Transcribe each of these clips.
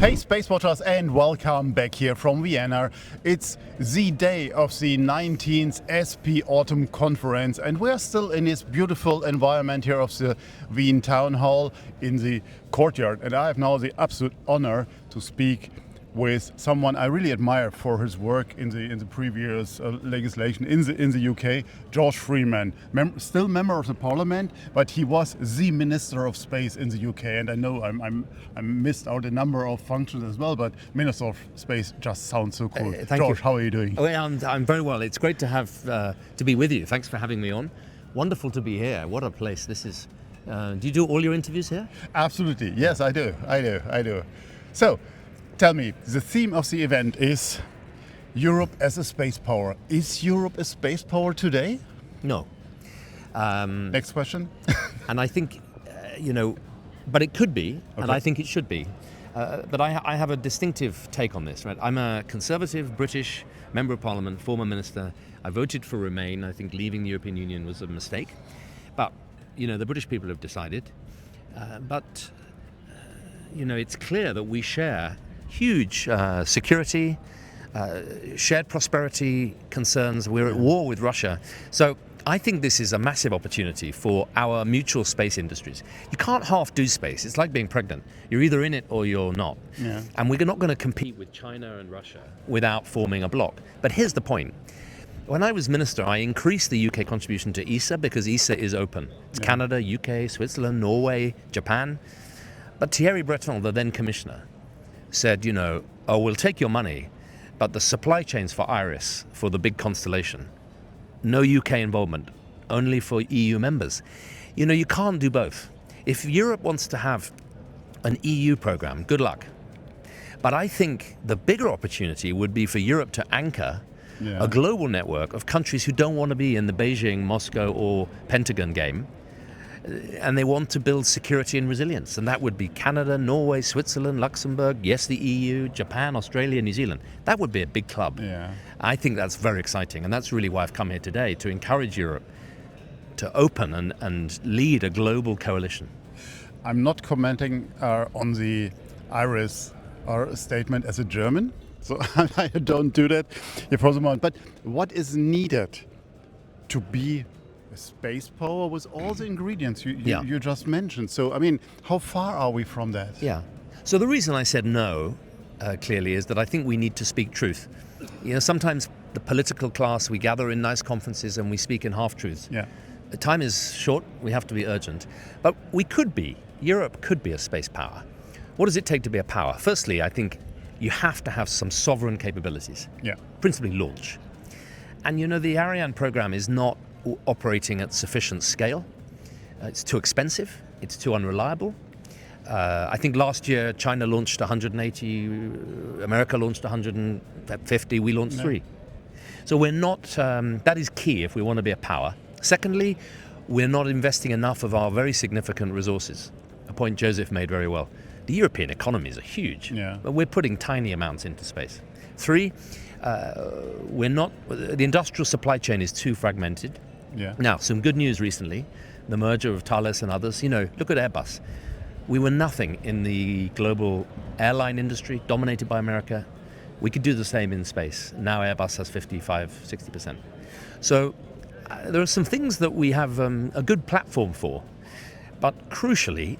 Hey Space Watchers, and welcome back here from Vienna. It's the day of the 19th ESPI Autumn Conference, and we're still in this beautiful environment here of the Wien Town Hall in the courtyard. And I have now the absolute honor to speak with someone I really admire for his work in the previous legislation in the UK, George Freeman, still member of the Parliament, but he was the Minister of Space in the UK. And I know I missed out a number of functions as well, but Minister of Space just sounds so cool. Thank George, you. how are you doing? Oh, yeah, I'm very well. It's great to have to be with you. Thanks for having me on. Wonderful to be here. What a place this is. Do you do all your interviews here? Absolutely. Yes, I do. So, tell me, the theme of the event is Europe as a space power. Is Europe a space power today? No. Next question. And I think, but it could be, and I think it should be. But I have a distinctive take on this, right? I'm a conservative British member of Parliament, former minister. I voted for Remain. I think leaving the European Union was a mistake. But, the British people have decided. But it's clear that we share huge security, shared prosperity concerns. We're at war with Russia. So I think this is a massive opportunity for our mutual space industries. You can't half do space. It's like being pregnant. You're either in it or you're not. Yeah. And we're not going to compete with China and Russia without forming a bloc. But here's the point. When I was minister, I increased the UK contribution to ESA because ESA is open. It's Canada, UK, Switzerland, Norway, Japan. But Thierry Breton, the then commissioner, said, we'll take your money, but the supply chains for IRIS, for the big constellation, no UK involvement, only for EU members. You can't do both. If Europe wants to have an EU program, good luck. But I think the bigger opportunity would be for Europe to anchor a global network of countries who don't want to be in the Beijing, Moscow, or Pentagon game. And they want to build security and resilience. And that would be Canada, Norway, Switzerland, Luxembourg, yes, the EU, Japan, Australia, New Zealand. That would be a big club. Yeah. I think that's very exciting. And that's really why I've come here today, to encourage Europe to open and lead a global coalition. I'm not commenting on the IRIS statement as a German, so I don't do that here for the moment. But what is needed to be a space power with all the ingredients you just mentioned? So, how far are we from that? Yeah. So the reason I said no, clearly, is that I think we need to speak truth. Sometimes the political class, we gather in nice conferences and we speak in half-truths. Yeah. The time is short, we have to be urgent. But Europe could be a space power. What does it take to be a power? Firstly, I think you have to have some sovereign capabilities. Yeah. Principally launch. And the Ariane program is not operating at sufficient scale. It's too expensive. It's too unreliable. I think last year China launched 180, America launched 150, we launched 3. So we're not, that is key if we want to be a power. Secondly, we're not investing enough of our very significant resources. A point Joseph made very well. The European economies are huge, but we're putting tiny amounts into space. 3, the industrial supply chain is too fragmented. Yeah. Now, some good news recently, the merger of Thales and others. Look at Airbus. We were nothing in the global airline industry, dominated by America. We could do the same in space. Now Airbus has 55-60%. So there are some things that we have a good platform for. But crucially,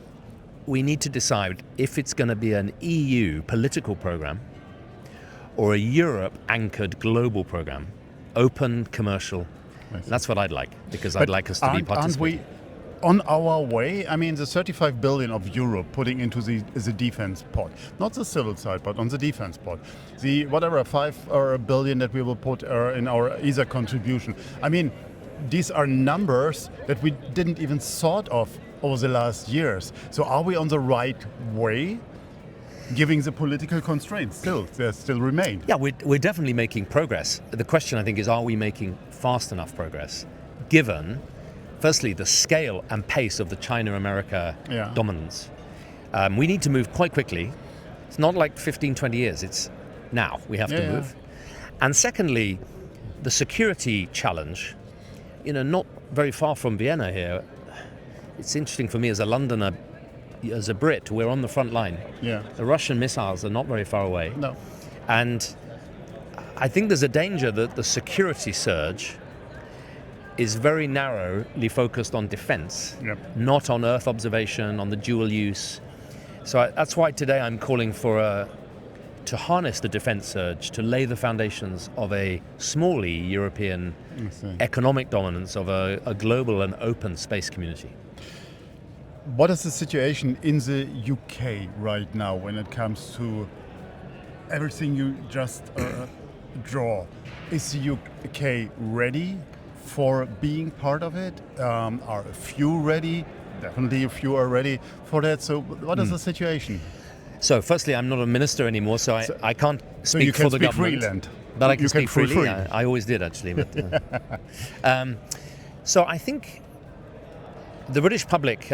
we need to decide if it's going to be an EU political program or a Europe-anchored global program, open, commercial. That's what I'd like, because I'd like us to be participating. Aren't we on our way? The 35 billion of Europe putting into the defense pot, not the civil side, but on the defense pot. The 5 billion that we will put in our ESA contribution. These are numbers that we didn't even thought of over the last years. So are we on the right way? Giving the political constraints still remain. Yeah, we're definitely making progress. The question, I think, is, are we making fast enough progress, given, firstly, the scale and pace of the China-America dominance? We need to move quite quickly. It's not like 15, 20 years. It's now we have to move. And secondly, the security challenge, not very far from Vienna here. It's interesting for me as a Londoner, as a Brit, we're on the front line. Yeah. The Russian missiles are not very far away. No. And I think there's a danger that the security surge is very narrowly focused on defense, Yep. not on Earth observation, on the dual use. So that's why today I'm calling for to harness the defense surge, to lay the foundations of a small E European economic dominance of a global and open space community. What is the situation in the UK right now when it comes to everything you just draw? Is the UK ready for being part of it? Are a few ready? Definitely a few are ready for that. So what is the situation? So firstly, I'm not a minister anymore, so I can't So you speak can for the speak government. freeland. But I can You speak feel freely. free. I always did, actually. But, so I think the British public,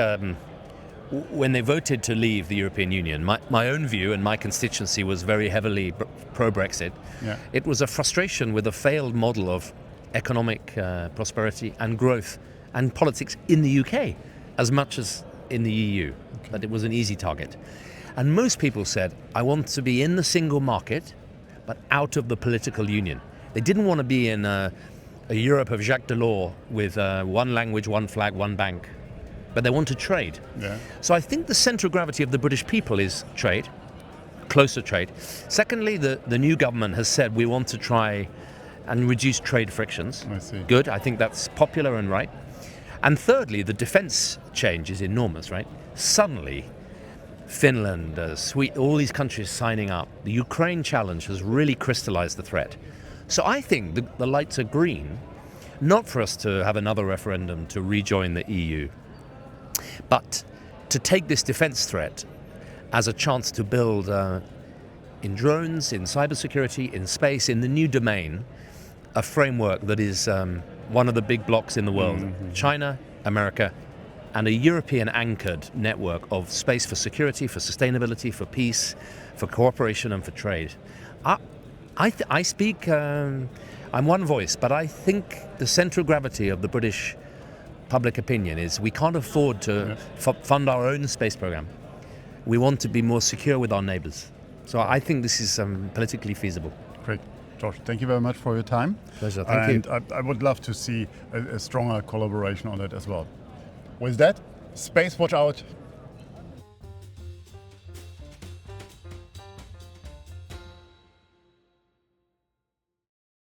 when they voted to leave the European Union, my own view and my constituency was very heavily pro-Brexit. Yeah. It was a frustration with a failed model of economic prosperity and growth and politics in the UK as much as in the EU. But it was an easy target. And most people said, I want to be in the single market, but out of the political union. They didn't want to be in a Europe of Jacques Delors with one language, one flag, one bank, but they want to trade. Yeah. So I think the centre of gravity of the British people is trade, closer trade. Secondly, the new government has said we want to try and reduce trade frictions. I see. Good, I think that's popular and right. And thirdly, the defence change is enormous, right? Suddenly, Finland, Sweden, all these countries signing up. The Ukraine challenge has really crystallized the threat. So I think the lights are green, not for us to have another referendum to rejoin the EU, but to take this defense threat as a chance to build in drones, in cybersecurity, in space, in the new domain, a framework that is one of the big blocks in the world. China, America, and a European-anchored network of space for security, for sustainability, for peace, for cooperation and for trade. I speak, I'm one voice, but I think the central gravity of the British public opinion is we can't afford to fund our own space program. We want to be more secure with our neighbors. So I think this is politically feasible. Great. George, thank you very much for your time. Pleasure, thank you. And I would love to see a stronger collaboration on it as well. With that, Space Watch out.